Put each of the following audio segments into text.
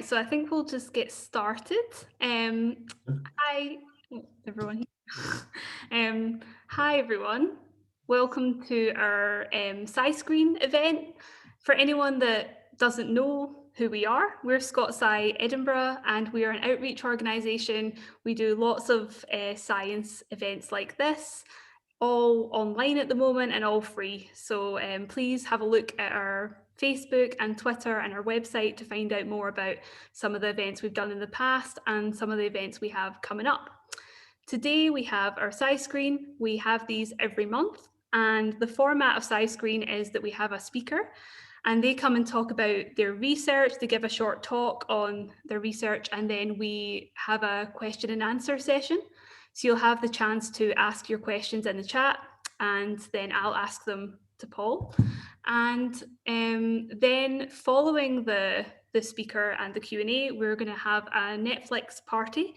So I think we'll just get started. Hi, everyone. Hi, everyone. Welcome to our Sci-Screen event. For anyone that doesn't know who we are, we're ScotSci Edinburgh, and we are an outreach organisation. We do lots of science events like this, all online at the moment and all free. So please have a look at our Facebook and Twitter and our website to find out more about some of the events we've done in the past and some of the events we have coming up. Today we have our Sci-Screen. We have these every month, and the format of Sci-Screen is that we have a speaker and they come and talk about their research. They give a short talk on their research, and then we have a question and answer session. So you'll have the chance to ask your questions in the chat, and then I'll ask them to Paul. And then following the speaker and the Q&A, we're going to have a Netflix party.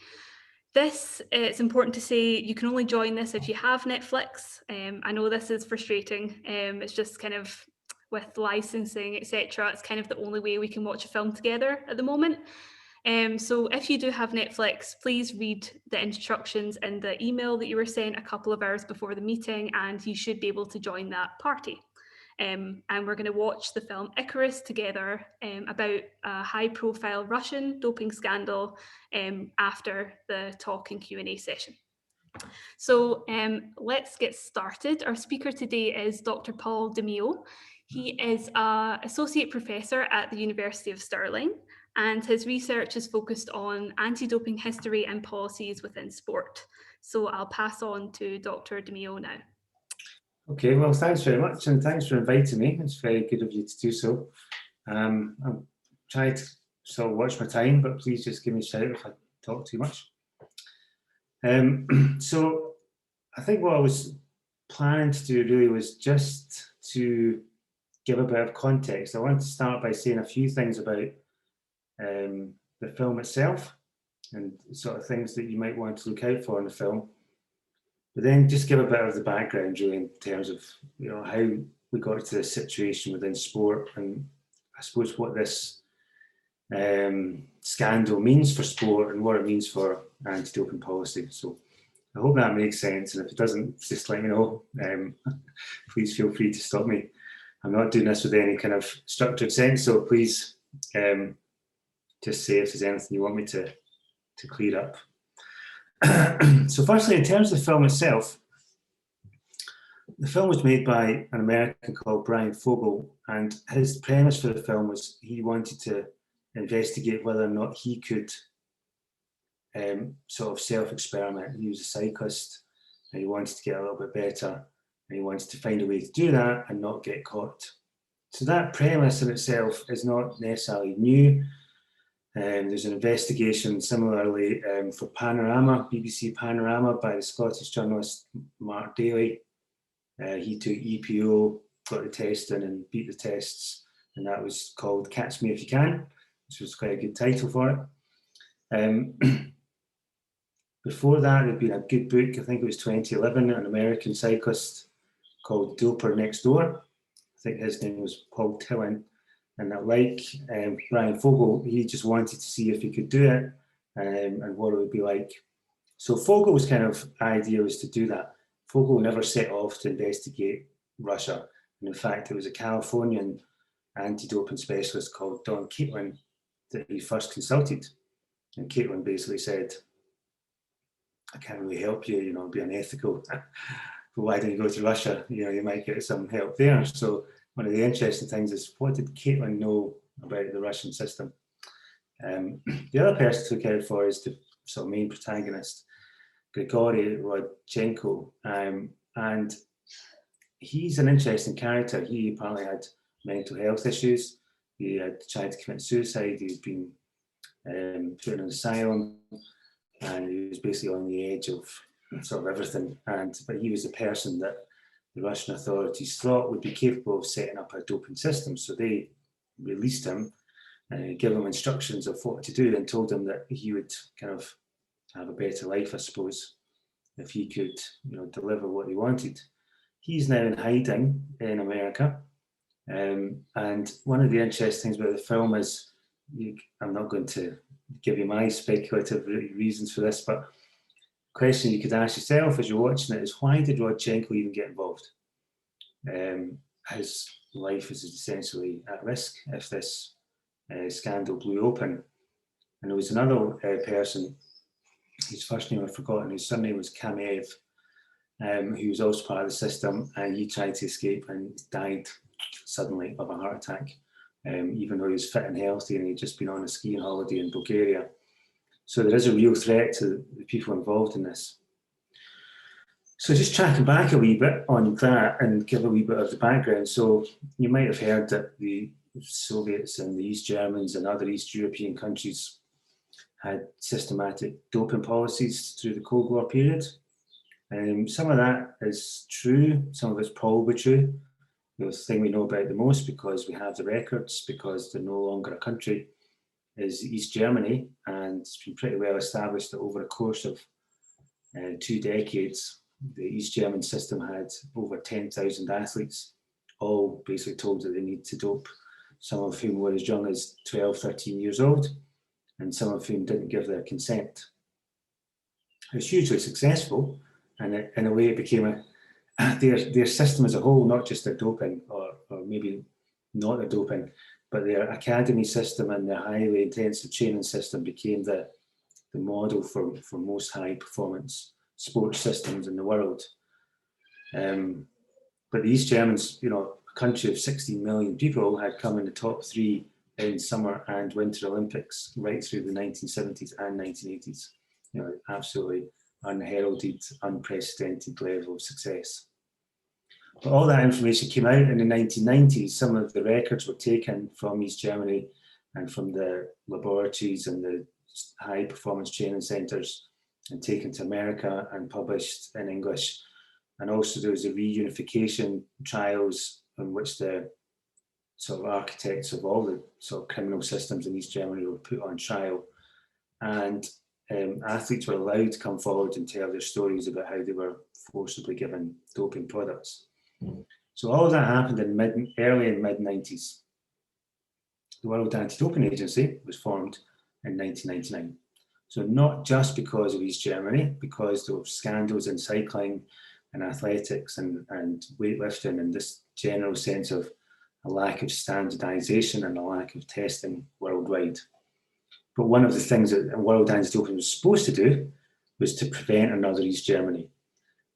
This, it's important to say, you can only join this if you have Netflix. I know this is frustrating. It's just kind of with licensing, etc. It's kind of the only way we can watch a film together at the moment. So if you do have Netflix, please read the instructions in the email that you were sent a couple of hours before the meeting, and you should be able to join that party. And we're going to watch the film Icarus together, about a high-profile Russian doping scandal, after the talk and Q&A session. So let's get started. Our speaker today is Dr. Paul Dimeo. He is an associate professor at the University of Stirling, and his research is focused on anti-doping history and policies within sport. So I'll pass on to Dr. Dimeo now. Okay, well, thanks very much, and thanks for inviting me. It's very good of you to do so. I'll try to sort of watch my time, but please just give me a shout if I talk too much. So I think what I was planning to do really was just to give a bit of context. I want to start by saying a few things about the film itself and sort of things that you might want to look out for in the film. But then just give a bit of the background really in terms of, you know, how we got to this situation within sport, and I suppose what this scandal means for sport and what it means for anti-doping policy. So I hope that makes sense, and if it doesn't, just let me know. Please feel free to stop me. I'm not doing this with any kind of structured sense, so please just say if there's anything you want me to clear up. So firstly, in terms of the film itself, the film was made by an American called Brian Fogel, and his premise for the film was he wanted to investigate whether or not he could sort of self-experiment. He was a cyclist, and he wanted to get a little bit better, and he wanted to find a way to do that and not get caught. So that premise in itself is not necessarily new. There's an investigation similarly for Panorama, BBC Panorama, by the Scottish journalist Mark Daly. He took EPO, got the test in and beat the tests, and that was called Catch Me If You Can, which was quite a good title for it. Before that, there'd been a good book, I think it was 2011, an American cyclist called Doper Next Door. I think his name was Paul Tillin. And like Brian Fogel, he just wanted to see if he could do it and what it would be like. So Fogel's kind of idea was to do that. Fogel never set off to investigate Russia. And in fact, it was a Californian anti-doping specialist called Don Caitlin that he first consulted. And Caitlin basically said, I can't really help you, you know, be unethical. But why don't you go to Russia? You know, you might get some help there. So one of the interesting things is, what did Caitlin know about the Russian system? The other person to look out for is the sort of main protagonist, Grigory Rodchenko, and he's an interesting character. He apparently had mental health issues. He had tried to commit suicide. He'd been put in an asylum, and he was basically on the edge of sort of everything. But he was the person that the Russian authorities thought would be capable of setting up a doping system. So they released him, gave him instructions of what to do, and told him that he would kind of have a better life, I suppose, if he could, you know, deliver what he wanted. He's now in hiding in America. And one of the interesting things about the film is I'm not going to give you my speculative reasons for this, but the question you could ask yourself as you're watching it is, why did Rodchenko even get involved? His life is essentially at risk if this scandal blew open. And there was another person, his first name I've forgotten, his surname was Kameev, who was also part of the system, and he tried to escape and died suddenly of a heart attack, even though he was fit and healthy and he'd just been on a skiing holiday in Bulgaria. So there is a real threat to the people involved in this. So just tracking back a wee bit on that and give a wee bit of the background. So you might have heard that the Soviets and the East Germans and other East European countries had systematic doping policies through the Cold War period. Some of that is true, some of it's probably true. The thing we know about the most, because we have the records, because they're no longer a country, is East Germany, and it's been pretty well established that over the course of 2 decades, the East German system had over 10,000 athletes, all basically told that they need to dope, some of whom were as young as 12, 13 years old, and some of whom didn't give their consent. It was hugely successful, and in a way it became their system as a whole, not just their doping, or maybe not their doping, but their academy system and their highly intensive training system became the model for most high performance sports systems in the world. But the East Germans, a country of 16 million people, had come in the top 3 in summer and winter Olympics right through the 1970s and 1980s. Absolutely unheralded, unprecedented level of success. But all that information came out in the 1990s. Some of the records were taken from East Germany and from the laboratories and the high performance training centers and taken to America and published in English. And also there was a reunification trials in which the sort of architects of all the sort of criminal systems in East Germany were put on trial. And athletes were allowed to come forward and tell their stories about how they were forcibly given doping products. So all of that happened in early and mid-90s. The World Anti-Doping Agency was formed in 1999. So not just because of East Germany, because there were scandals in cycling and athletics and weightlifting and this general sense of a lack of standardization and a lack of testing worldwide. But one of the things that World Anti-Doping was supposed to do was to prevent another East Germany.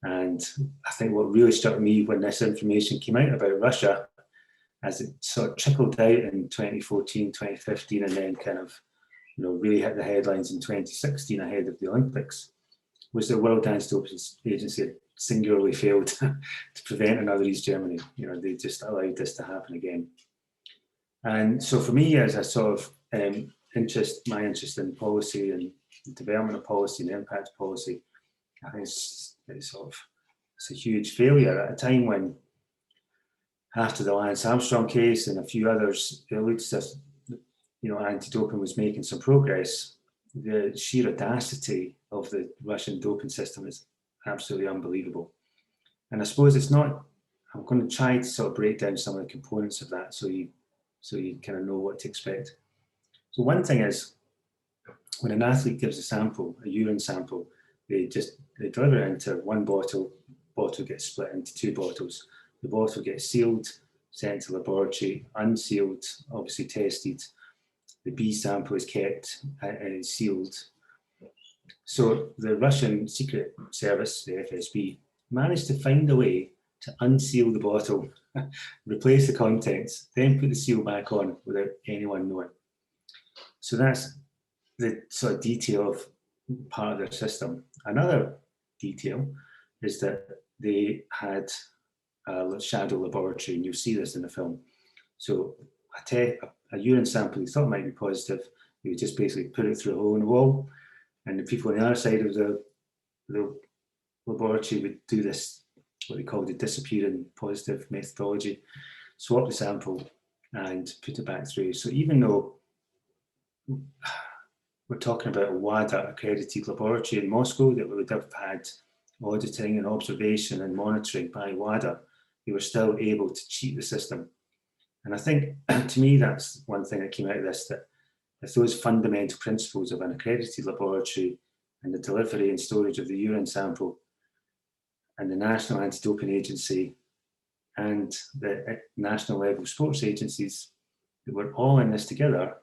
And I think what really struck me when this information came out about Russia, as it sort of trickled out in 2014, 2015, and then kind of, really hit the headlines in 2016 ahead of the Olympics, was the World Anti-Doping Agency had singularly failed to prevent another East Germany. They just allowed this to happen again. And so for me, as a sort of my interest in policy and the development of policy and impact policy, I think it's a huge failure at a time when, after the Lance Armstrong case and a few others, it looks as if anti-doping was making some progress. The sheer audacity of the Russian doping system is absolutely unbelievable. And I suppose it's not. I'm going to try to sort of break down some of the components of that so you kind of know what to expect. So one thing is, when an athlete gives a sample, a urine sample, they deliver it into one bottle. Bottle gets split into 2 bottles. The bottle gets sealed, sent to laboratory, unsealed, obviously tested. The B sample is kept sealed. So the Russian secret service, the FSB, managed to find a way to unseal the bottle, replace the contents, then put the seal back on without anyone knowing. So that's the sort of detail of part of their system. Another detail is that they had a shadow laboratory, and you'll see this in the film. So a urine sample you thought might be positive, you would just basically put it through a hole in the wall, and the people on the other side of the laboratory would do this, what they call the disappearing positive methodology, swap the sample and put it back through. So even though we're talking about a WADA accredited laboratory in Moscow that would have had auditing and observation and monitoring by WADA, they were still able to cheat the system. And I think, to me, that's one thing that came out of this, that if those fundamental principles of an accredited laboratory and the delivery and storage of the urine sample and the National Anti-Doping Agency and the national level sports agencies that were all in this together,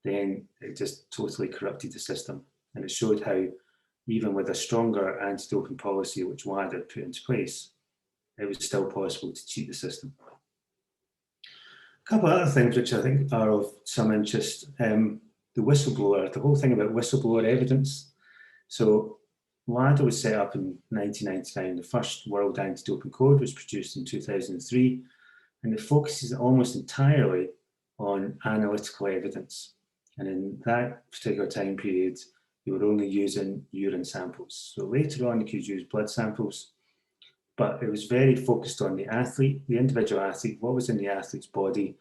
then it just totally corrupted the system. And it showed how, even with a stronger anti-doping policy which WADA had put into place, it was still possible to cheat the system. A couple of other things which I think are of some interest. The whistleblower, the whole thing about whistleblower evidence. So WADA was set up in 1999. The first World Anti-Doping Code was produced in 2003, and it focuses almost entirely on analytical evidence. And in that particular time period, you were only using urine samples. So later on, you could use blood samples, but it was very focused on the athlete, the individual athlete, what was in the athlete's body.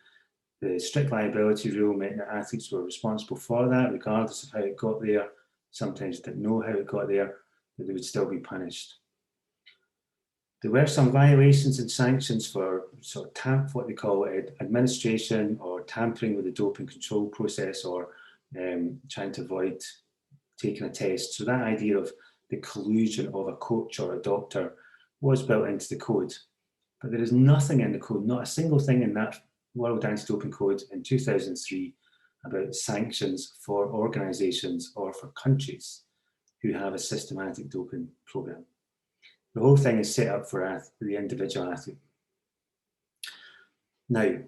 The strict liability rule meant that athletes were responsible for that, regardless of how it got there. Sometimes didn't know how it got there, but they would still be punished. There were some violations and sanctions for sort of what they call administration or tampering with the doping control process, or trying to avoid taking a test. So that idea of the collusion of a coach or a doctor was built into the code. But there is nothing in the code, not a single thing in that World Anti-Doping Code in 2003 about sanctions for organisations or for countries who have a systematic doping programme. The whole thing is set up for the individual athlete. Now,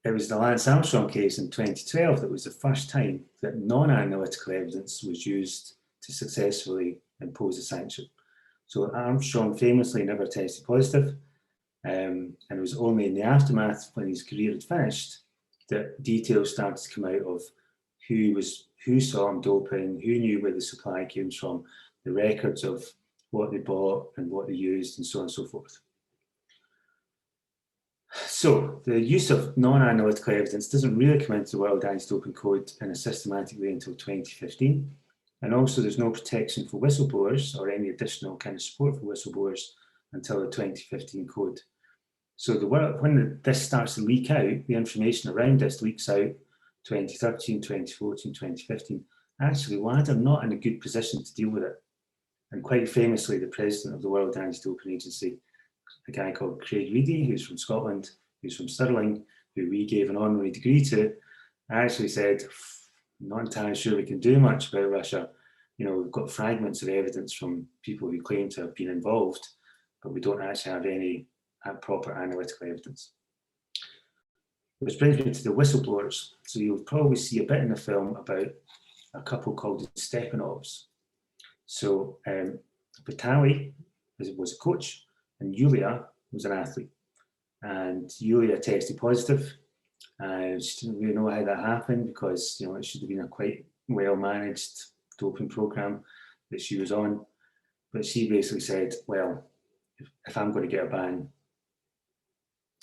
it was the Lance Armstrong case in 2012 that was the first time that non-analytical evidence was used to successfully impose a sanction. So Armstrong famously never tested positive, and it was only in the aftermath, when his career had finished, that details started to come out of who saw him doping, who knew where the supply came from, the records of what they bought and what they used, and so on and so forth. So the use of non-analytical evidence doesn't really come into the World Anti-Doping Code in a systematic way until 2015. And also there's no protection for whistleblowers or any additional kind of support for whistleblowers until the 2015 code. So when this starts to leak out, the information around this leaks out 2013, 2014, 2015. Actually, WADA are not in a good position to deal with it. And quite famously, the president of the World Anti-Doping Agency, a guy called Craig Reedy, who's from Scotland, who's from Stirling, who we gave an honorary degree to, actually said, I'm not entirely sure we can do much about Russia. You know, we've got fragments of evidence from people who claim to have been involved, but we don't actually have any proper analytical evidence. Which brings me to the whistleblowers. So you'll probably see a bit in the film about a couple called the Stepanovs. So Vitaly was a coach, and Yulia was an athlete. And Yulia tested positive. She didn't really know how that happened, because it should have been a quite well-managed doping program that she was on. But she basically said, well, if I'm going to get a ban,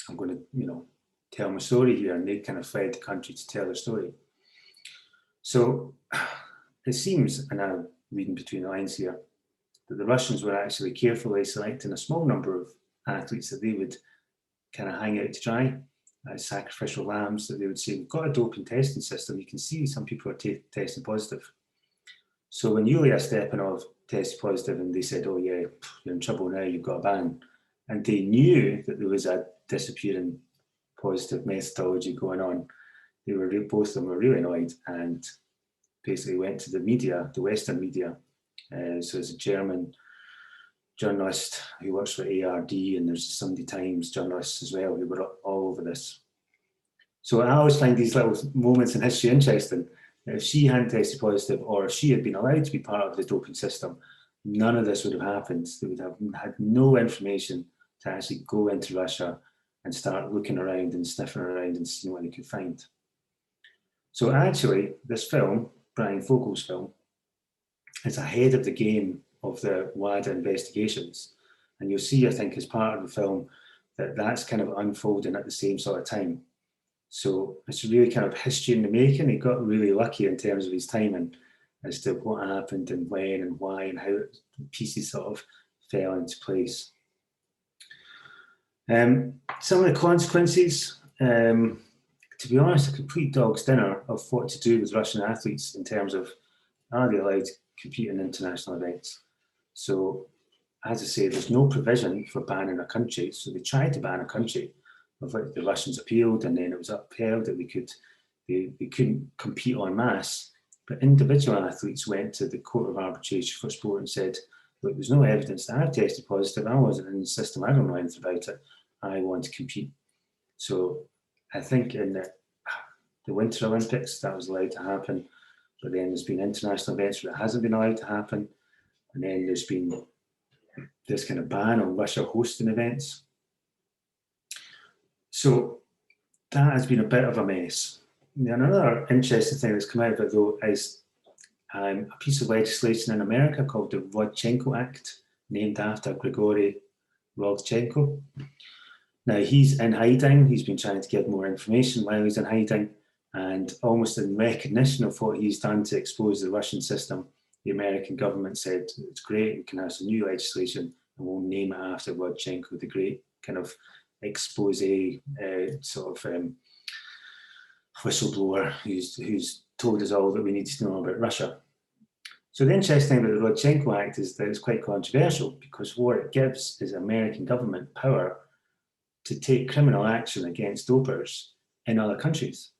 I'm going to, tell my story here. And they kind of fled the country to tell their story. So it seems, and I'm reading between the lines here, that the Russians were actually carefully selecting a small number of athletes that they would kind of hang out to dry as sacrificial lambs, that they would say, we've got a doping testing system. You can see some people are testing positive. So when Yulia Stepanov tested positive and they said, oh yeah, you're in trouble now, you've got a ban. And they knew that there was a disappearing positive methodology going on. Both of them were really annoyed and basically went to the media, the Western media. So there's a German journalist who works for ARD, and there's a Sunday Times journalists as well who were all over this. So I always find these little moments in history interesting. If she hadn't tested positive, or if she had been allowed to be part of the doping system, none of this would have happened. They would have had no information to actually go into Russia and start looking around and sniffing around and seeing what they could find. So actually, this film, Brian Fogel's film, is ahead of the game of the WADA investigations. And you'll see, I think, as part of the film, that that's kind of unfolding at the same sort of time. So it's really kind of history in the making. He got really lucky in terms of his timing as to what happened and when and why and how pieces sort of fell into place. Some of the consequences, to be honest, a complete dog's dinner of what to do with Russian athletes in terms of, are they allowed to compete in international events? So, as I say, there's no provision for banning a country. So they tried to ban a country, of which the Russians appealed, and then it was upheld that they couldn't compete en masse. But individual athletes went to the Court of Arbitration for Sport and said, look, there's no evidence that I've tested positive. I wasn't in the system. I don't know anything about it. I want to compete. So I think in the Winter Olympics, that was allowed to happen. But then there's been international events where it hasn't been allowed to happen. And then there's been this kind of ban on Russia hosting events. So that has been a bit of a mess. Another interesting thing that's come out of it, though, is a piece of legislation in America called the Rodchenko Act, named after Grigory Rodchenko. Now, he's in hiding. He's been trying to get more information while he's in hiding. And almost in recognition of what he's done to expose the Russian system, the American government said, it's great, we can have some new legislation and we'll name it after Rodchenko, the great kind of expose whistleblower who's told us all that we need to know about Russia. So the interesting thing about the Rodchenko Act is that it's quite controversial, because what it gives is American government power to take criminal action against dopers in other countries.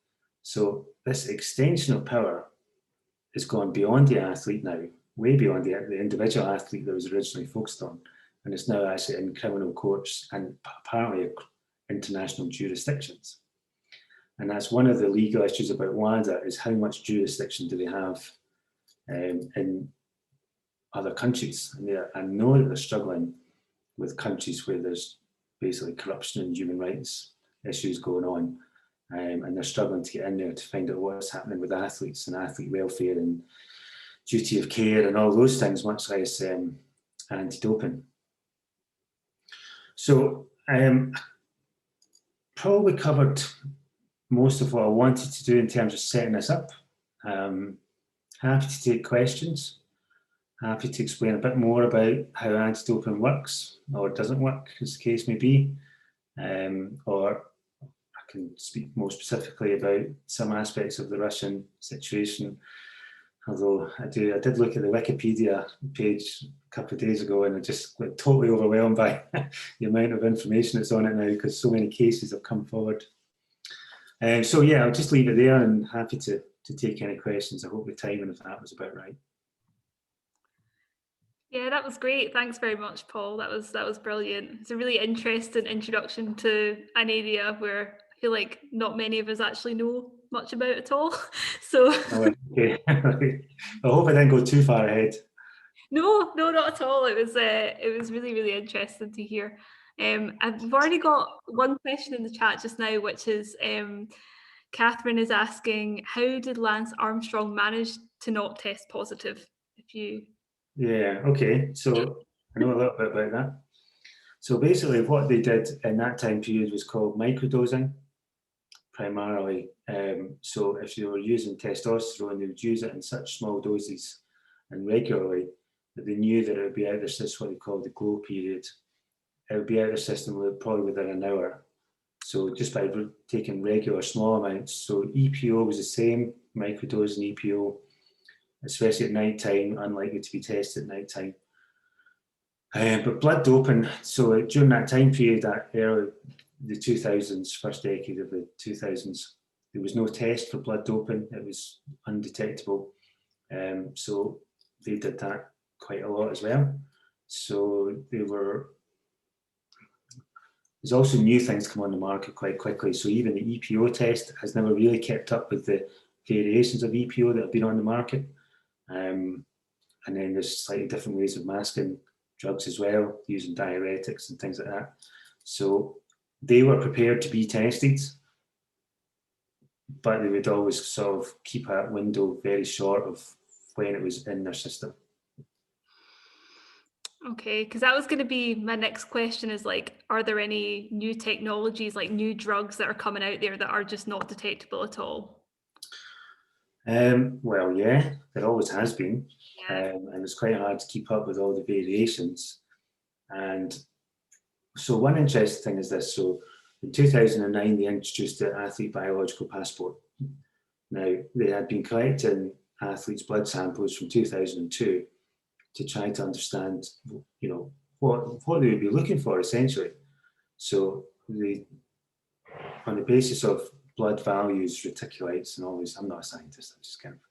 So this extension of power has gone beyond the athlete now, way beyond the individual athlete that was originally focused on, and it's now actually in criminal courts and apparently international jurisdictions. And that's one of the legal issues about WADA, is how much jurisdiction do they have in other countries. And I know that they're struggling with countries where there's basically corruption and human rights issues going on. And they're struggling to get in there to find out what's happening with athletes and athlete welfare and duty of care and all those things, much less anti-doping. So probably covered most of what I wanted to do in terms of setting this up. Happy to take questions. Happy to explain a bit more about how anti-doping works or doesn't work, as the case may be. Or I can speak more specifically about some aspects of the Russian situation. Although I did look at the Wikipedia page a couple of days ago, and I just got totally overwhelmed by the amount of information that's on it now, because so many cases have come forward. So yeah, I'll just leave it there, and happy to take any questions. I hope the timing of that was about right. Yeah, that was great. Thanks very much, Paul. That was brilliant. It's a really interesting introduction to an area where I feel like not many of us actually know much about at all. So okay. I hope I didn't go too far ahead. No, not at all. It was really, really interesting to hear. I've already got one question in the chat just now, which is Catherine is asking, how did Lance Armstrong manage to not test positive? Yeah, okay. So I know a little bit about that. So basically what they did in that time period was called microdosing, primarily. So if you were using testosterone, they would use it in such small doses and regularly that they knew that it would be out of their system, what they call the glow period. It would be out of their system probably within an hour. So just by taking regular small amounts. So EPO was the same, microdosing EPO, especially at night time, unlikely to be tested at night time. But blood doping, so during that time period, that early, the 2000s, first decade of the 2000s, there was no test for blood doping. It was undetectable. So they did that quite a lot as well. So there's also new things come on the market quite quickly. So even the EPO test has never really kept up with the variations of EPO that have been on the market. And then there's slightly different ways of masking drugs as well, using diuretics and things like that. So they were prepared to be tested, but they would always sort of keep a window very short of when it was in their system. Okay, because that was going to be my next question, is like, are there any new technologies, like new drugs that are coming out there that are just not detectable at all? Well, yeah, there always has been. Yeah. And it's quite hard to keep up with all the variations. And so one interesting thing is this. So In 2009, they introduced the athlete biological passport. Now, they had been collecting athletes' blood samples from 2002 to try to understand, what they would be looking for, essentially. So on the basis of blood values, reticulates, and all this, I'm not a scientist, I just kind of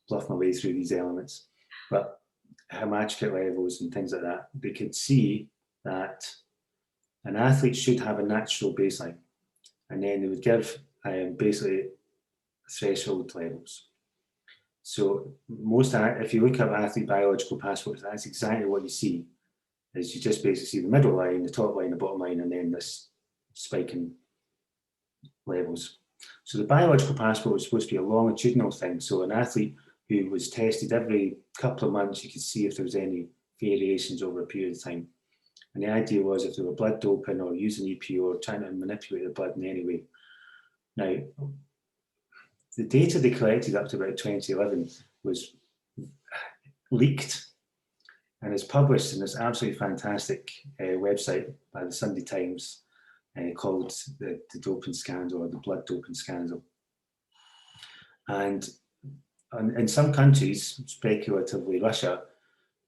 bluff my way through these elements, but hematocrit levels and things like that, they could see that an athlete should have a natural baseline, and then they would give basically threshold levels. So if you look at athlete biological passports, that's exactly what you see. Is you just basically see the middle line, the top line, the bottom line, and then this spike in levels. So the biological passport was supposed to be a longitudinal thing. So an athlete who was tested every couple of months, you could see if there was any variations over a period of time. And the idea was if they were blood doping or using EPO or trying to manipulate the blood in any way. Now, the data they collected up to about 2011 was leaked and is published in this absolutely fantastic website by the Sunday Times called the doping scandal, or the blood doping scandal. And in some countries, speculatively Russia,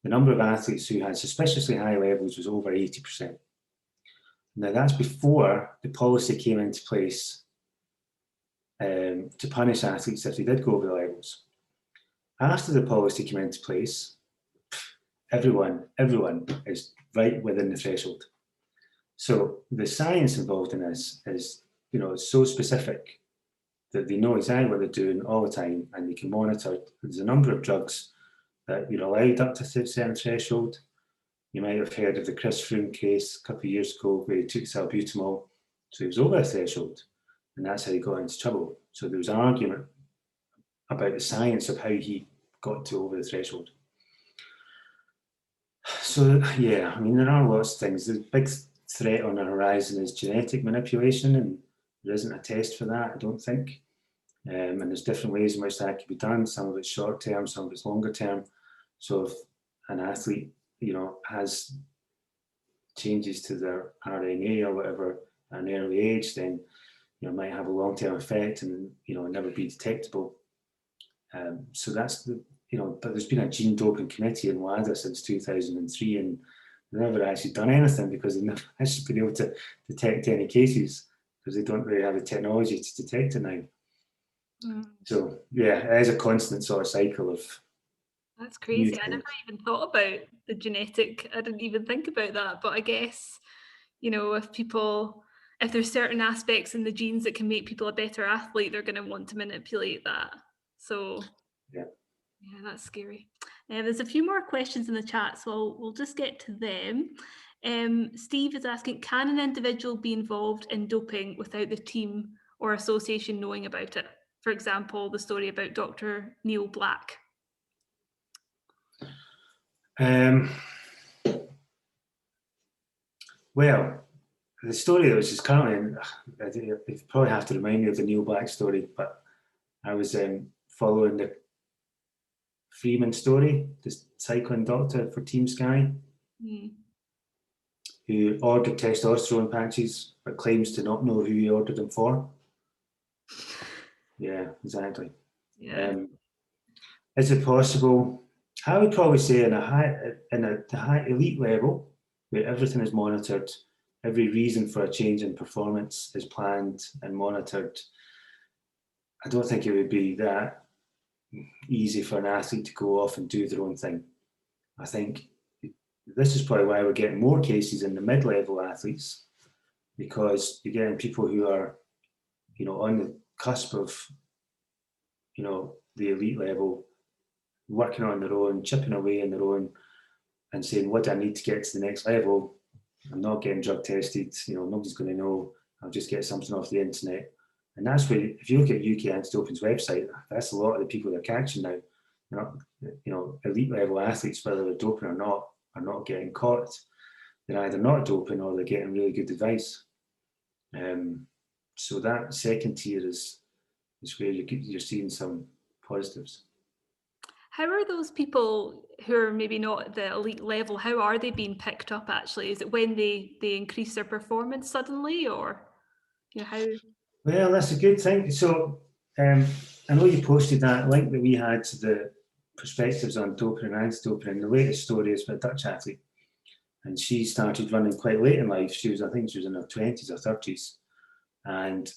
the number of athletes who had suspiciously high levels was over 80%. Now that's before the policy came into place to punish athletes if they did go over the levels. After the policy came into place, everyone is right within the threshold. So the science involved in this is, so specific that they know exactly what they're doing all the time, and they can monitor. There's a number of drugs that you're allowed up to a certain threshold. You might have heard of the Chris Froome case a couple of years ago where he took salbutamol, so he was over a threshold, and that's how he got into trouble. So there was an argument about the science of how he got to over the threshold. So yeah, there are lots of things. The big threat on the horizon is genetic manipulation, and there isn't a test for that, I don't think. And there's different ways in which that can be done. Some of it's short term, some of it's longer term. So if an athlete, has changes to their RNA or whatever at an early age, then it might have a long-term effect and never be detectable. So that's but there's been a gene doping committee in WADA since 2003, and they've never actually done anything because they've never actually been able to detect any cases because they don't really have the technology to detect it now. So yeah, it is a constant sort of cycle of. That's crazy. I never even thought about the genetic. I didn't even think about that. But I guess, if there's certain aspects in the genes that can make people a better athlete, they're going to want to manipulate that. So yeah, that's scary. There's a few more questions in the chat, so we'll just get to them. Steve is asking, can an individual be involved in doping without the team or association knowing about it? For example, the story about Dr. Neil Black. Well, the story which is currently, you probably have to remind me of the Neil Black story, but I was following the Freeman story, the cycling doctor for Team Sky, who ordered testosterone patches but claims to not know who he ordered them for. Yeah, exactly. Yeah. Is it possible? I would probably say in a high elite level, where everything is monitored, every reason for a change in performance is planned and monitored. I don't think it would be that easy for an athlete to go off and do their own thing. I think this is probably why we're getting more cases in the mid-level athletes, because you're getting people who are, on the cusp of, the elite level, working on their own, chipping away on their own, and saying, what do I need to get to the next level? I'm not getting drug tested, nobody's going to know, I'll just get something off the internet. And that's where, if you look at UK Anti-Doping's website, that's a lot of the people they're catching now. Elite level athletes, whether they're doping or not, are not getting caught. They're either not doping or they're getting really good advice. So that second tier is where you're seeing some positives. How are those people who are maybe not at the elite level, how are they being picked up actually? Is it when they increase their performance suddenly, or? How? Well, that's a good thing. So I know you posted that link that we had to the perspectives on doping and anti-doping, and the latest story is about a Dutch athlete, and she started running quite late in life. I think she was in her 20s or 30s, and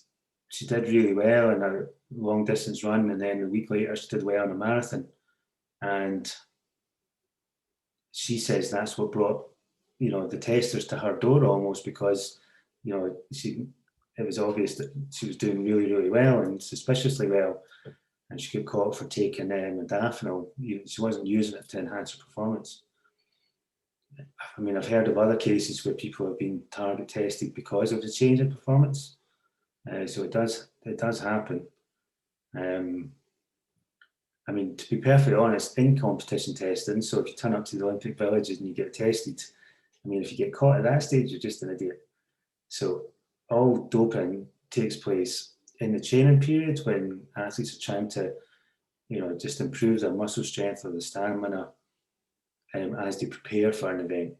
she did really well in a long distance run, and then a week later she did well in a marathon. And she says that's what brought, the testers to her door almost, because, it was obvious that she was doing really, really well and suspiciously well, and she got caught for taking modafinil. She wasn't using it to enhance her performance. I mean, I've heard of other cases where people have been target tested because of the change in performance. So it does happen. I mean, to be perfectly honest, in competition testing, so if you turn up to the Olympic villages and you get tested, I mean, if you get caught at that stage, you're just an idiot. So all doping takes place in the training period when athletes are trying to, just improve their muscle strength or the stamina as they prepare for an event.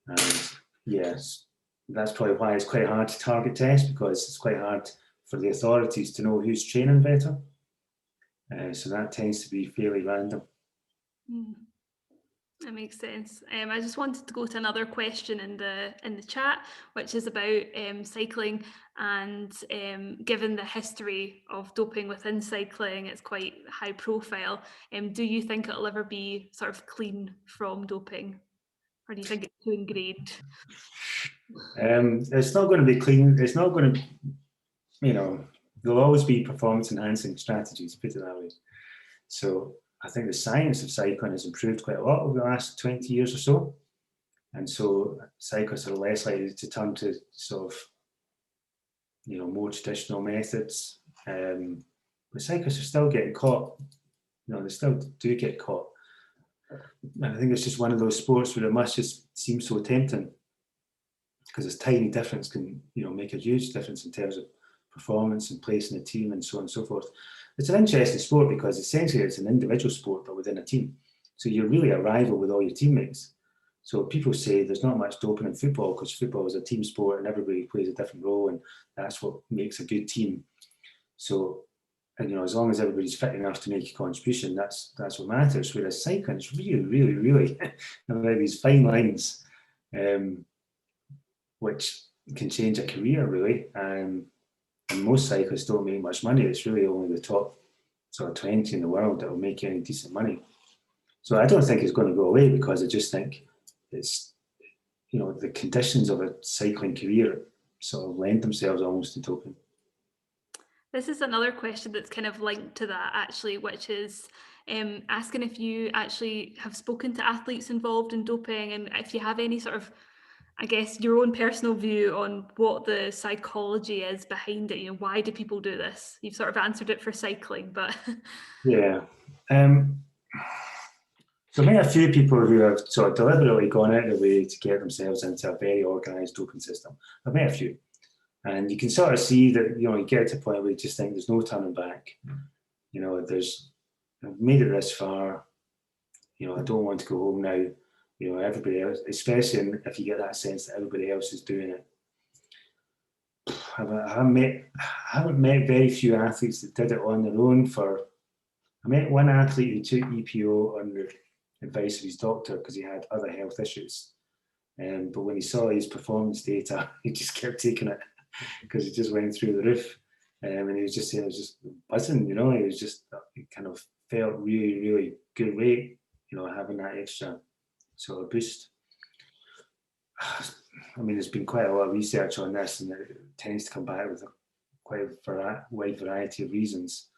And yes, that's probably why it's quite hard to target test, because it's quite hard for the authorities to know who's training better. So that tends to be fairly random. That makes sense. I just wanted to go to another question in the chat, which is about cycling, and given the history of doping within cycling, it's quite high profile. Do you think it'll ever be sort of clean from doping, or do you think it's too ingrained? It's not going to be clean. It's not going to, there'll always be performance enhancing strategies, put it that way. So I think the science of cycling has improved quite a lot over the last 20 years or so. And so cyclists are less likely to turn to sort of, more traditional methods. But cyclists are still getting caught. They still do get caught. And I think it's just one of those sports where it must just seem so tempting, because this tiny difference can, make a huge difference in terms of performance and place in a team and so on and so forth. It's an interesting sport because essentially it's an individual sport but within a team. So you're really a rival with all your teammates. So people say there's not much doping in football because football is a team sport and everybody plays a different role, and that's what makes a good team. So, and as long as everybody's fit enough to make a contribution, that's what matters. Whereas cycling is really, really, really about these fine lines, which can change a career really. And most cyclists don't make much money. It's really only the top sort of 20 in the world that will make any decent money. So I don't think it's going to go away, because I just think it's, the conditions of a cycling career sort of lend themselves almost to doping. This is another question that's kind of linked to that, actually, which is asking if you actually have spoken to athletes involved in doping, and if you have any sort of, I guess, your own personal view on what the psychology is behind it. Why do people do this? You've sort of answered it for cycling, but yeah. So I met a few people who have sort of deliberately gone out of their way to get themselves into a very organised doping system. I've met a few. And you can sort of see that, you get to a point where you just think there's no turning back. I've made it this far. I don't want to go home now. Everybody else, especially if you get that sense that everybody else is doing it. I haven't met very few athletes that did it on their own. I met one athlete who took EPO under advice of his doctor because he had other health issues. But when he saw his performance data, he just kept taking it because it just went through the roof. And he was just saying it was just buzzing, he was just, it kind of felt really, really good rate, having that extra sort of boost. I mean, there's been quite a lot of research on this, and it tends to come back with quite a wide variety of reasons.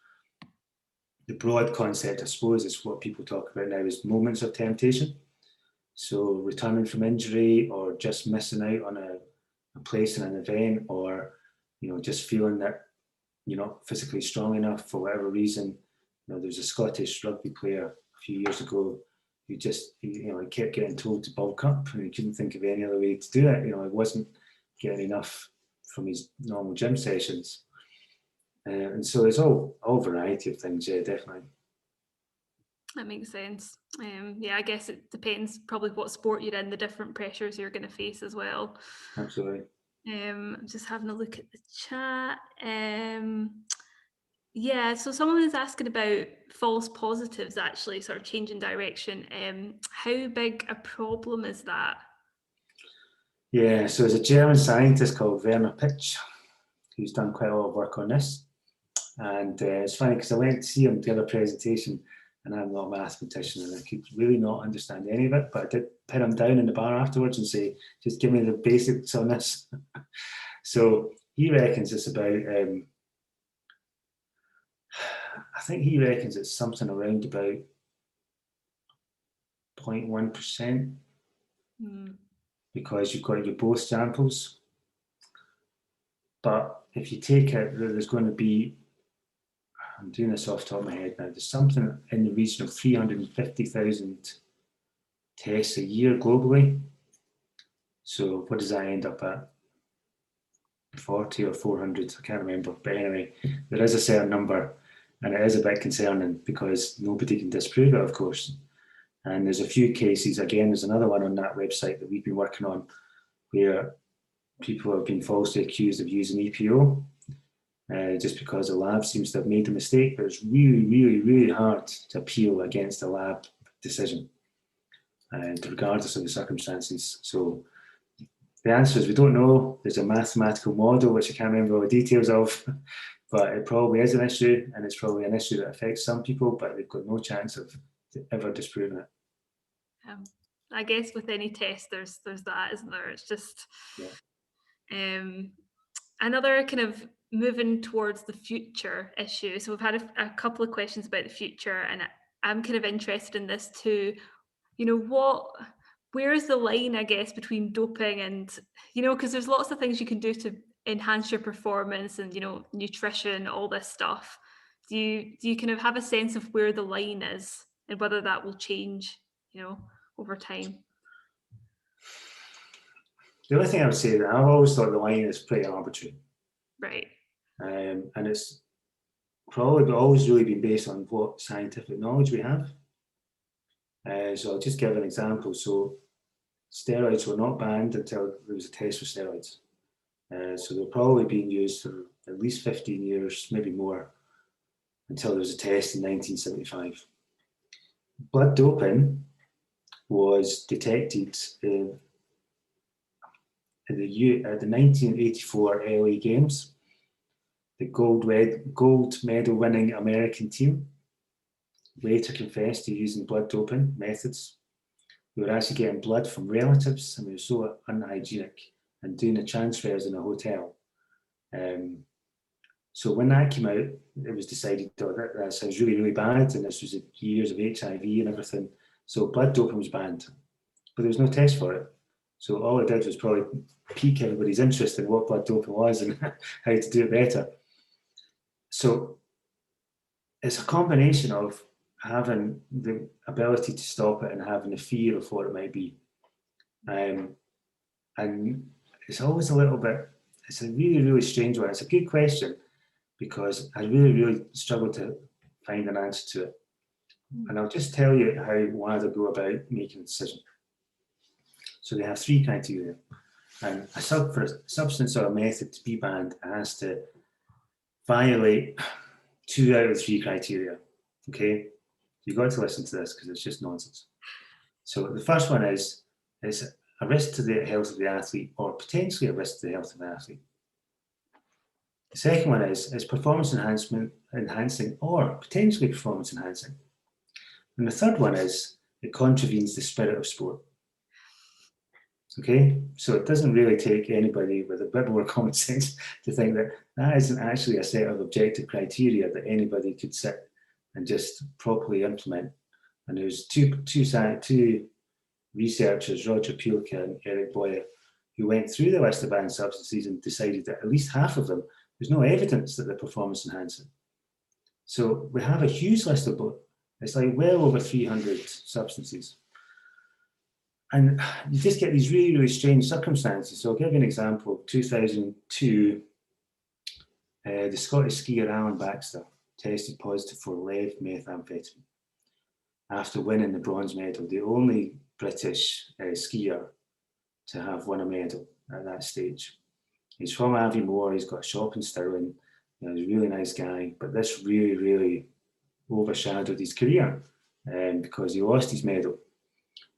The broad concept, I suppose, is what people talk about now is moments of temptation. So returning from injury, or just missing out on a place in an event, or just feeling that you're not physically strong enough for whatever reason. There was a Scottish rugby player a few years ago who just he kept getting told to bulk up, and he couldn't think of any other way to do it. He wasn't getting enough from his normal gym sessions, and so it's all variety of things. Yeah, definitely. that makes sense. I guess it depends probably what sport you're in, the different pressures you're going to face as well. Absolutely. I'm just having a look at the chat. Yeah, so someone is asking about false positives actually, sort of changing direction. How big a problem is that? Yeah, so there's a German scientist called Werner Pitch who's done quite a lot of work on this. And it's funny because I went to see him give a presentation, and I'm not a mathematician and I could really not understand any of it, but I did pin him down in the bar afterwards and say, just give me the basics on this. So he reckons it's about, I think he reckons it's something around about 0.1%, because you've got your both samples. But if you take it, there's going to be, I'm doing this off the top of my head now, there's something in the region of 350,000 tests a year globally. So what does that end up at? 40 or 400, I can't remember. But anyway, there is a certain number, and it is a bit concerning because nobody can disprove it, of course. And there's a few cases, again, there's another one on that website that we've been working on where people have been falsely accused of using EPO just because the lab seems to have made a mistake, but it's really, really, really hard to appeal against a lab decision, and regardless of the circumstances. So the answer is we don't know. There's a mathematical model, which I can't remember all the details of, but it probably is an issue, and it's probably an issue that affects some people, but they've got no chance of ever disproving it. I guess with any test, there's that, isn't there? It's just another kind of moving towards the future issue. So we've had a couple of questions about the future, and I'm kind of interested in this too. You know, where is the line, I guess, between doping and, because there's lots of things you can do to enhance your performance and, nutrition, all this stuff. Do you kind of have a sense of where the line is and whether that will change, over time? The only thing I would say that I've always thought the line is pretty arbitrary. Right. And it's probably always really been based on what scientific knowledge we have. So I'll just give an example. So steroids were not banned until there was a test for steroids. So they're probably being used for at least 15 years, maybe more, until there was a test in 1975. Blood doping was detected at the 1984 LA Games. The gold medal winning American team later confessed to using blood doping methods. We were actually getting blood from relatives, and we were so unhygienic, and doing the transfers in a hotel. So when that came out, it was decided, oh, that sounds really, really bad, and this was years of HIV and everything. So blood doping was banned, but there was no test for it. So all it did was probably pique everybody's interest in what blood doping was and how to do it better. So it's a combination of having the ability to stop it and having the fear of what it might be. And it's always a little bit, it's a really, really strange one. It's a good question because I really, really struggle to find an answer to it. And I'll just tell you how WADA go about making a decision. So they have 3 criteria. And for a substance or a method to be banned, it has to violate 2 out of 3 criteria. Okay? You've got to listen to this because it's just nonsense. So the first one is a risk to the health of the athlete or potentially a risk to the health of the athlete. The second one is performance enhancing or potentially performance enhancing. And the third one is it contravenes the spirit of sport. Okay, so it doesn't really take anybody with a bit more common sense to think that that isn't actually a set of objective criteria that anybody could sit and just properly implement. And there's two researchers, Roger Pielke and Eric Boyer, who went through the list of banned substances and decided that at least half of them, there's no evidence that they're performance enhancing. So we have a huge list of both. It's like well over 300 substances. And you just get these really, really strange circumstances. So I'll give you an example. 2002, the Scottish skier Alan Baxter tested positive for lead methamphetamine after winning the bronze medal, the only British skier to have won a medal at that stage. He's from Aviemore, he's got a shop in Stirling, he's a really nice guy, but this really, really overshadowed his career because he lost his medal.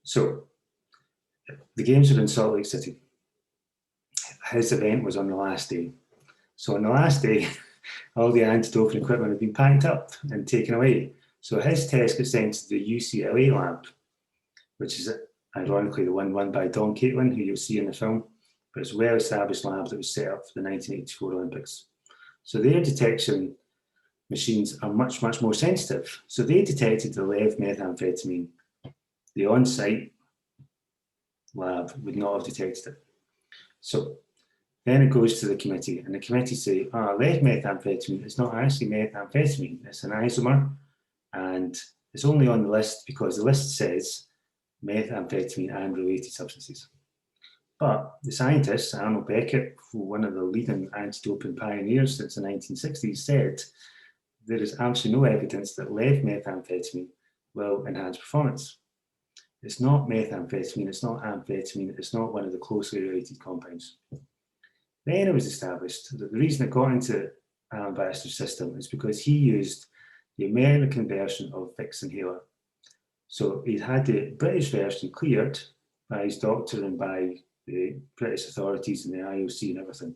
So the games were in Salt Lake City. His event was on the last day. So on the last day, all the anti-doping equipment had been packed up and taken away. So his test got sent to the UCLA lab, which is ironically the one run by Don Caitlin, who you'll see in the film, but it's a well-established lab that was set up for the 1984 Olympics. So their detection machines are much, much more sensitive. So they detected the lead methamphetamine. The on-site lab would not have detected it. So then it goes to the committee, and the committee say, lead methamphetamine is not actually methamphetamine, it's an isomer, and it's only on the list because the list says methamphetamine and related substances. But the scientists, Arnold Beckett, one of the leading anti-doping pioneers since the 1960s, said there is absolutely no evidence that lead methamphetamine will enhance performance. It's not methamphetamine, it's not amphetamine, it's not one of the closely related compounds. Then it was established that the reason it got into Alan Baxter's system is because he used the American version of Vicks inhaler. So he'd had the British version cleared by his doctor and by the British authorities and the IOC and everything,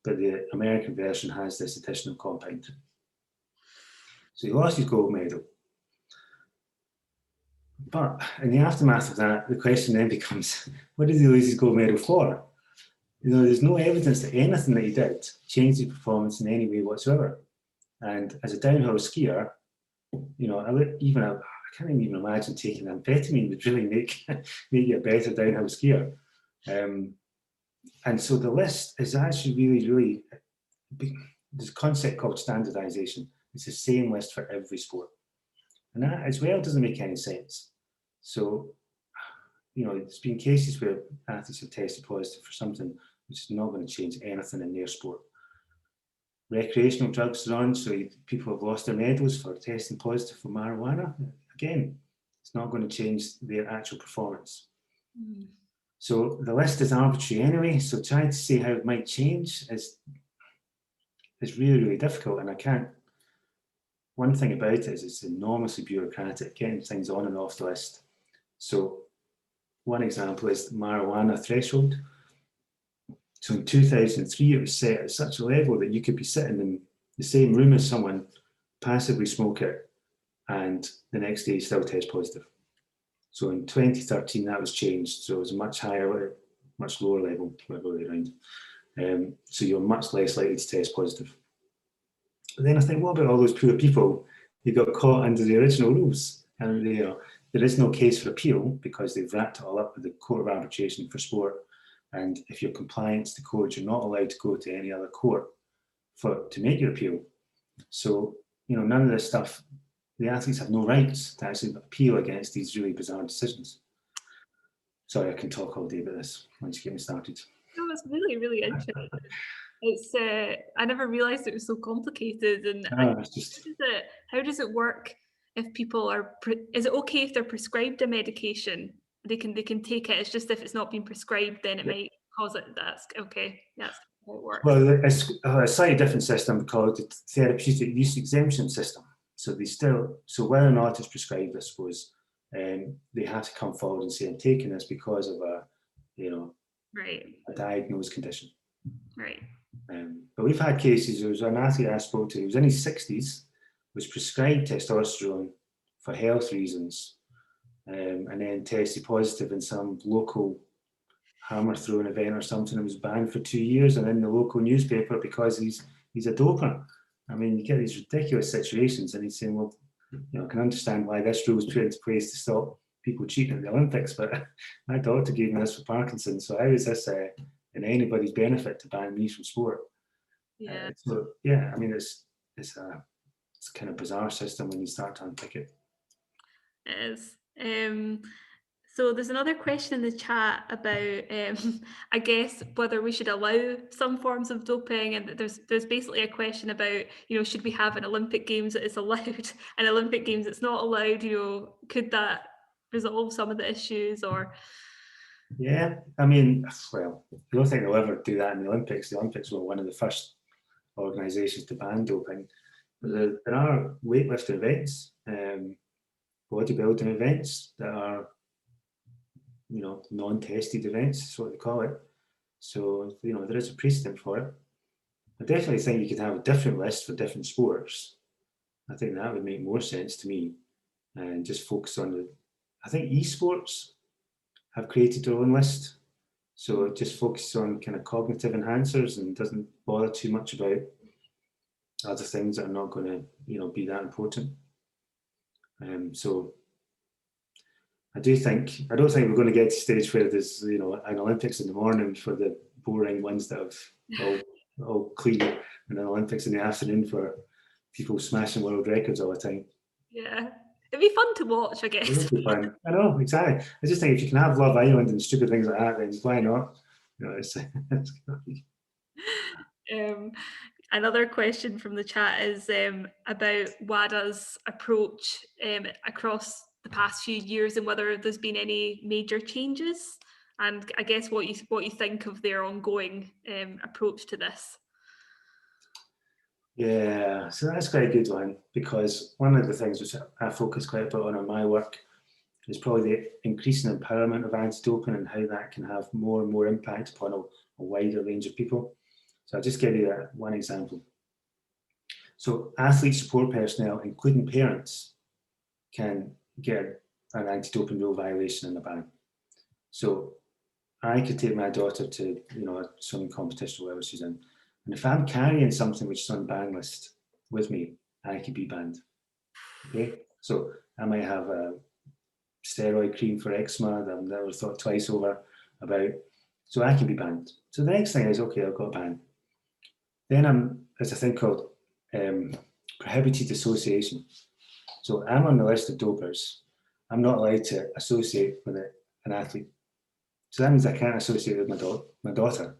but the American version has this additional compound. So he lost his gold medal. But in the aftermath of that, the question then becomes, what did he lose his gold medal for? There's no evidence that anything that he did changed his performance in any way whatsoever. And as a downhill skier, I can't even imagine taking amphetamine would really make you a better downhill skier. And so the list is actually really, really, there's a concept called standardization. It's the same list for every sport. And that as well doesn't make any sense. So, there's been cases where athletes have tested positive for something which is not going to change anything in their sport. Recreational drugs are on, so people have lost their medals for testing positive for marijuana. Again, it's not going to change their actual performance. Mm. So the list is arbitrary anyway, so trying to say how it might change is really, really difficult, and I can't. One thing about it is it's enormously bureaucratic, getting things on and off the list. So one example is the marijuana threshold. So in 2003, it was set at such a level that you could be sitting in the same room as someone, passively smoke it, and the next day still test positive. So in 2013, that was changed. So it was a much higher, much lower level, whatever way around. So you're much less likely to test positive. But then I think, what about all those poor people who got caught under the original rules? And there is no case for appeal because they've wrapped it all up with the Court of Arbitration for Sport. And if you're compliant to the code, you're not allowed to go to any other court to make your appeal. So, none of this stuff, the athletes have no rights to actually appeal against these really bizarre decisions. Sorry, I can talk all day about this once you get me started. No, it's really, really interesting. It's I never realised it was so complicated. And how does it work if people are? Is it okay if they're prescribed a medication? They can take it. It's just if it's not been prescribed, then it might cause it. That's okay. That's how it works. Well, it's a slightly different system called the therapeutic use exemption system. So whether or not it's prescribed, I suppose, they have to come forward and say, I'm taking this because of a diagnosed condition. Right. But we've had cases. There was an athlete I spoke to who was in his 60s, was prescribed testosterone for health reasons, and then tested positive in some local hammer throwing event or something, and was banned for 2 years and in the local newspaper because he's a doper. I mean, you get these ridiculous situations, and he's saying, well, I can understand why this rule was put into place to stop people cheating at the Olympics, but my doctor gave me this for Parkinson's, so how is this in anybody's benefit to ban me from sport? Yeah. I mean, it's a kind of bizarre system when you start to unpick it. It is. So there's another question in the chat about, I guess, whether we should allow some forms of doping, and there's basically a question about, should we have an Olympic Games that is allowed and Olympic Games that's not allowed? Could that resolve some of the issues? Or Yeah, I mean, well, I don't think they'll ever do that in the Olympics. The Olympics were one of the first organisations to ban doping. But there are weightlifting events, bodybuilding events that are, non-tested events, is what they call it. So, there is a precedent for it. I definitely think you could have a different list for different sports. I think that would make more sense to me, and just focus on I think esports have created their own list. So it just focuses on kind of cognitive enhancers and doesn't bother too much about other things that are not going to, be that important. So I don't think we're going to get to a stage where there's, an Olympics in the morning for the boring ones that have all clean, and an Olympics in the afternoon for people smashing world records all the time. Yeah. It'd be fun to watch, I It guess. would be fun. I know, exactly. I just think if you can have Love Island and stupid things like that, then why not? It's Another question from the chat is about WADA's approach across the past few years and whether there's been any major changes, and I guess what you think of their ongoing approach to this. Yeah, so that's quite a good one, because one of the things which I focus quite a bit on in my work is probably the increasing empowerment of anti-doping and how that can have more and more impact upon a wider range of people. So I'll just give you one example. So athlete support personnel, including parents, can get an anti-doping rule violation and a ban. So I could take my daughter to, a swimming competition or whatever she's in, and if I'm carrying something which is on the ban list with me, I could be banned. Okay, so I might have a steroid cream for eczema that I've never thought twice over about, so I can be banned. So the next thing is, okay, I've got a ban. Then there's a thing called prohibited association. So I'm on the list of dopers. I'm not allowed to associate with an athlete. So that means I can't associate with my daughter.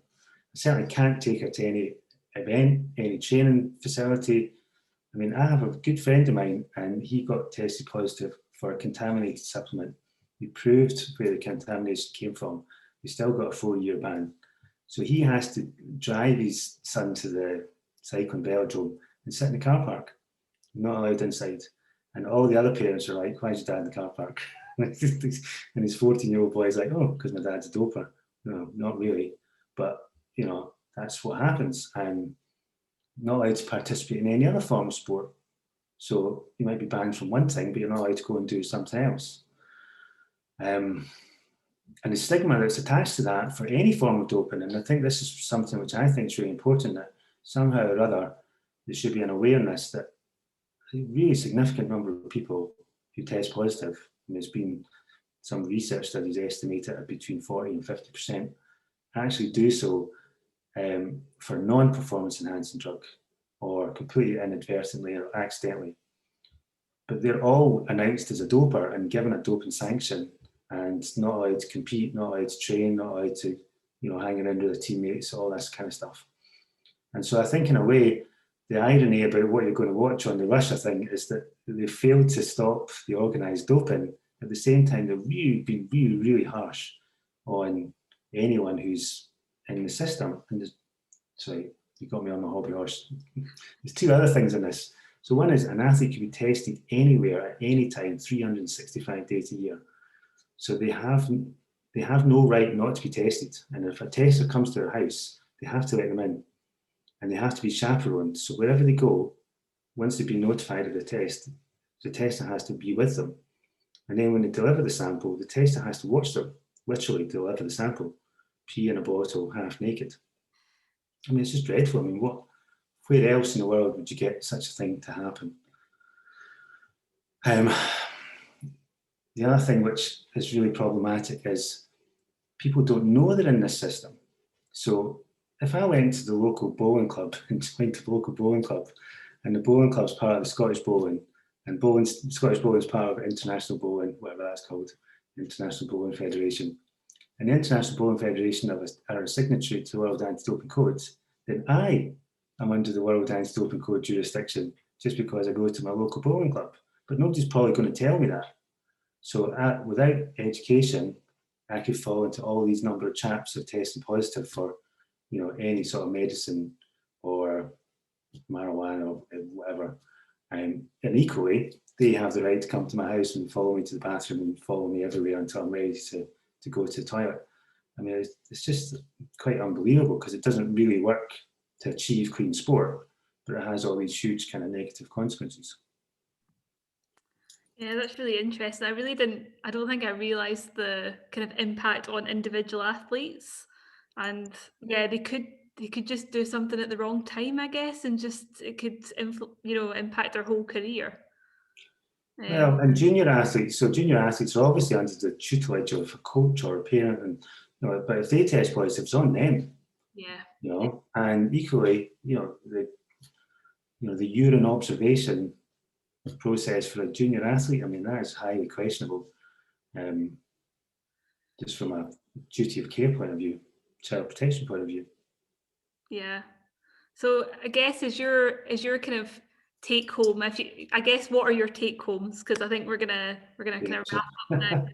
I certainly can't take her to any event, any training facility. I mean, I have a good friend of mine, and he got tested positive for a contaminated supplement. He proved where the contamination came from. He still got a 4-year ban. So he has to drive his son to the cycling velodrome and sit in the car park, not allowed inside. And all the other parents are like, why is your dad in the car park? And his 14-year-old boy is like, oh, because my dad's a doper. No, not really. But, that's what happens. I'm not allowed to participate in any other form of sport. So you might be banned from one thing, but you're not allowed to go and do something else. And the stigma that's attached to that for any form of doping, and I think this is something which I think is really important, that somehow or other there should be an awareness that a really significant number of people who test positive, and there's been some research studies estimated at between 40 and 50%, actually do so for non-performance enhancing drug, or completely inadvertently or accidentally. But they're all announced as a doper and given a doping sanction, and not allowed to compete, not allowed to train, not allowed to, hang around with their teammates, all this kind of stuff. And so I think in a way, the irony about what you're going to watch on the Russia thing is that they failed to stop the organised doping. At the same time, they've been really, really harsh on anyone who's in the system. And sorry, you got me on my hobby horse. There's two other things in this. So one is an athlete can be tested anywhere at any time, 365 days a year. So they have no right not to be tested. And if a tester comes to their house, they have to let them in. And they have to be chaperoned. So wherever they go, once they've been notified of the tester has to be with them. And then when they deliver the sample, the tester has to watch them literally deliver the sample, pee in a bottle, half naked. I mean, it's just dreadful. I mean, where else in the world would you get such a thing to happen? The other thing which is really problematic is people don't know they're in this system. So if I went to the local bowling club and joined the local bowling club, and the bowling club's part of the Scottish Bowling, and Scottish Bowling is part of International Bowling, whatever that's called, International Bowling Federation, and the International Bowling Federation are a signatory to the World Anti-Doping Codes, then I am under the World Anti-Doping Code jurisdiction just because I go to my local bowling club. But nobody's probably going to tell me that. So without education I could fall into all these number of chaps who are testing positive for, any sort of medicine or marijuana or whatever. And equally, they have the right to come to my house and follow me to the bathroom and follow me everywhere until I'm ready to go to the toilet. I mean, it's just quite unbelievable because it doesn't really work to achieve clean sport, but it has all these huge kind of negative consequences. Yeah, that's really interesting. I don't think I realised the kind of impact on individual athletes. And yeah, they could just do something at the wrong time, I guess, and just it could impact their whole career. Well, and junior athletes are obviously under the tutelage of a coach or a parent, and but if they test positive, it's on them. Yeah. And equally, the urine observation process for a junior athlete, I mean, that is highly questionable, just from a duty of care point of view, child protection point of view. Yeah. So I guess is your kind of take home, what are your take homes? Because I think we're gonna kind of wrap up now.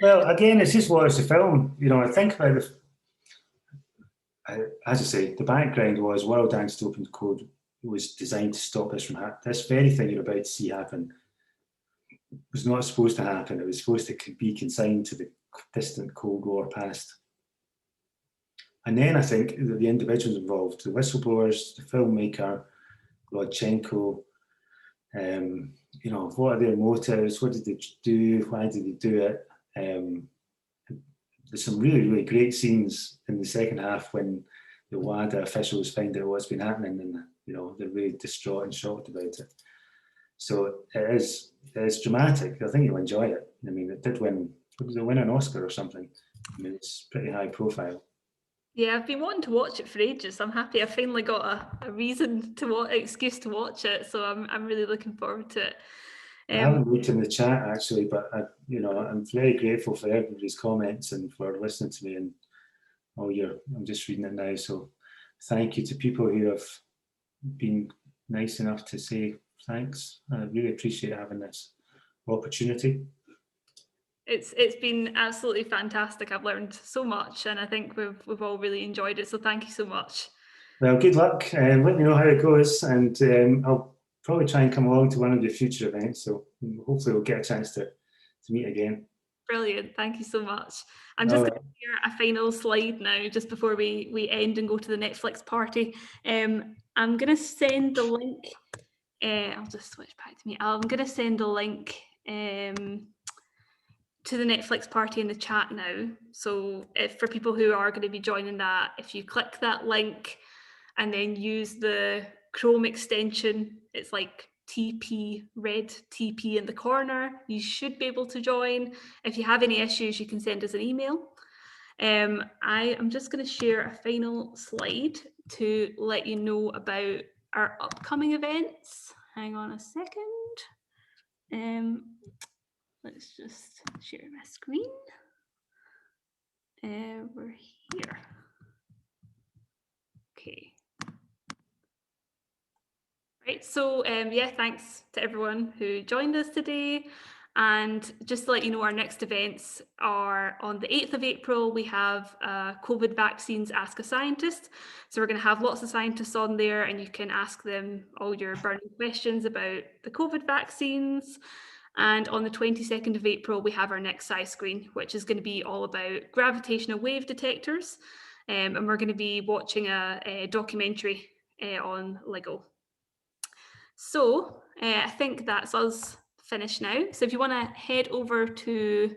Well, again, it's just watch the film. I think about as I say, the background was World Anti-Doping Code was designed to stop this from happening. This very thing you're about to see happen was not supposed to happen. It was supposed to be consigned to the distant Cold War past. And then I think the individuals involved, the whistleblowers, the filmmaker, Rodchenko, what are their motives? What did they do? Why did they do it? There's some really, really great scenes in the second half when the WADA officials find out what's been happening, and they're really distraught and shocked about it. So it is dramatic. I think you'll enjoy it. I mean, it did win. Did it win an Oscar or something? I mean, it's pretty high profile. Yeah, I've been wanting to watch it for ages. I'm happy I finally got a reason excuse to watch it. So I'm really looking forward to it. I haven't looked in the chat actually, but I'm very grateful for everybody's comments and for listening to me and I'm just reading it now. So thank you to people who have been nice enough to say thanks. I really appreciate having this opportunity. It's been absolutely fantastic. I've learned so much, and I think we've all really enjoyed it. So thank you so much. Well, good luck, and let me know how it goes, and I'll probably try and come along to one of your future events. So hopefully we'll get a chance to meet again. Brilliant. Thank you so much. I'm just going to share a final slide now, just before we end and go to the Netflix party. I'm going to send the link. I'll just switch back to me. I'm going to send the link to the Netflix party in the chat now. So for people who are going to be joining that, if you click that link and then use the Chrome extension, it's like TP, red TP in the corner, you should be able to join. If you have any issues, you can send us an email. I am just going to share a final slide to let you know about our upcoming events. Hang on a second. Let's just share my screen. We're here. Okay. Right, so yeah, thanks to everyone who joined us today. And just to let you know, our next events are on the 8th of April. We have COVID vaccines Ask a Scientist. So we're going to have lots of scientists on there, and you can ask them all your burning questions about the COVID vaccines. And on the 22nd of April, we have our next Sci-Screen, which is going to be all about gravitational wave detectors. And we're going to be watching a documentary on LEGO. So I think that's us finished now. So if you want to head over to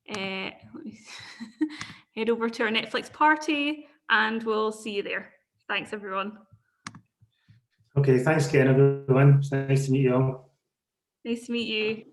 head over to our Netflix party, and we'll see you there. Thanks, everyone. Okay, thanks again, everyone. It's nice to meet you all. Nice to meet you.